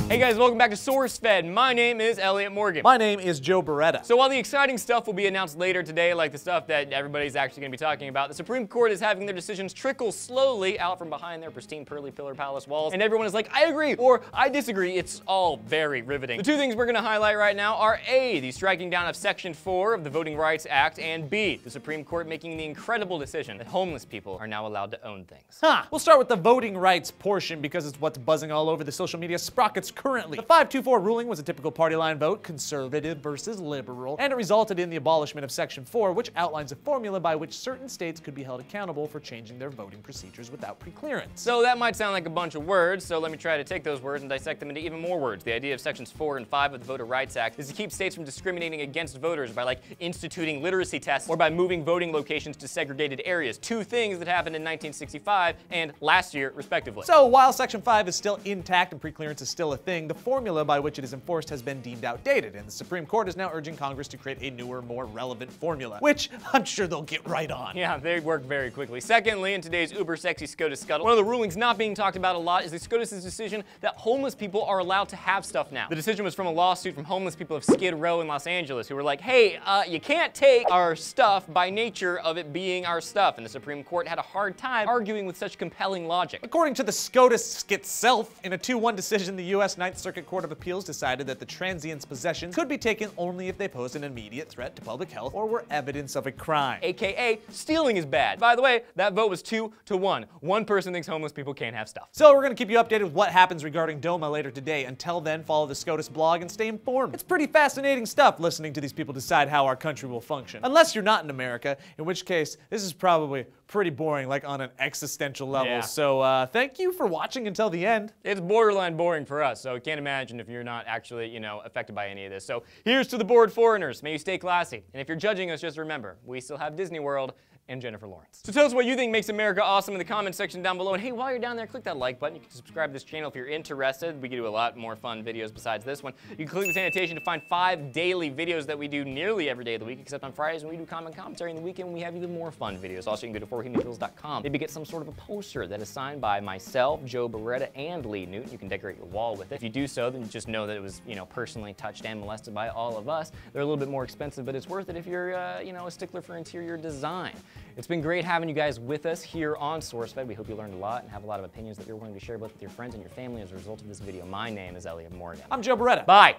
Hey guys, welcome back to SourceFed. My name is Elliot Morgan. My name is Joe Beretta. So while the exciting stuff will be announced later today, like the stuff that everybody's actually going to be talking about, the Supreme Court is having their decisions trickle slowly out from behind their pristine pearly pillar palace walls, and everyone is like, I agree, or I disagree. It's all very riveting. The two things we're going to highlight right now are A, the striking down of Section 4 of the Voting Rights Act, and B, the Supreme Court making the incredible decision that homeless people are now allowed to own things. We'll start with the voting rights portion because it's what's buzzing all over the social media sprockets currently. The 5-2-4 ruling was a typical party line vote, conservative versus liberal, and it resulted in the abolishment of Section 4, which outlines a formula by which certain states could be held accountable for changing their voting procedures without preclearance. So that might sound like a bunch of words, so let me try to take those words and dissect them into even more words. The idea of Sections 4 and 5 of the Voting Rights Act is to keep states from discriminating against voters by instituting literacy tests or by moving voting locations to segregated areas. Two things that happened in 1965 and last year, respectively. So while Section 5 is still intact and preclearance is still a thing, the formula by which it is enforced has been deemed outdated, and the Supreme Court is now urging Congress to create a newer, more relevant formula, which I'm sure they'll get right on. Yeah, they work very quickly. Secondly, in today's uber-sexy SCOTUS scuttle, one of the rulings not being talked about a lot is the SCOTUS' decision that homeless people are allowed to have stuff now. The decision was from a lawsuit from homeless people of Skid Row in Los Angeles who were like, hey, you can't take our stuff by nature of it being our stuff, and the Supreme Court had a hard time arguing with such compelling logic. According to the SCOTUS itself, in a 2-1 decision, the U.S. Ninth Circuit Court of Appeals decided that the transient's possessions could be taken only if they posed an immediate threat to public health or were evidence of a crime. AKA, stealing is bad. By the way, that vote was 2-1. One person thinks homeless people can't have stuff. So we're going to keep you updated with what happens regarding DOMA later today. Until then, follow the SCOTUS blog and stay informed. It's pretty fascinating stuff listening to these people decide how our country will function. Unless you're not in America, in which case, this is probably pretty boring, like on an existential level. Yeah. So thank you for watching until the end. It's borderline boring for us, so I can't imagine if you're not actually, affected by any of this. So here's to the bored foreigners. May you stay classy. And if you're judging us, just remember, we still have Disney World and Jennifer Lawrence. So tell us what you think makes America awesome in the comment section down below. And hey, while you're down there, click that like button. You can subscribe to this channel if you're interested. We can do a lot more fun videos besides this one. You can click this annotation to find 5 daily videos that we do nearly every day of the week, except on Fridays when we do common commentary. In the weekend, we have even more fun videos. Also, you can go to forhematools.com. Maybe get some sort of a poster that is signed by myself, Joe Beretta, and Lee Newton. You can decorate your wall with it. If you do so, then just know that it was, personally touched and molested by all of us. They're a little bit more expensive, but it's worth it if you're, a stickler for interior design. It's been great having you guys with us here on SourceFed. We hope you learned a lot and have a lot of opinions that you're willing to share both with your friends and your family as a result of this video. My name is Elliot Morgan. I'm Joe Beretta. Bye.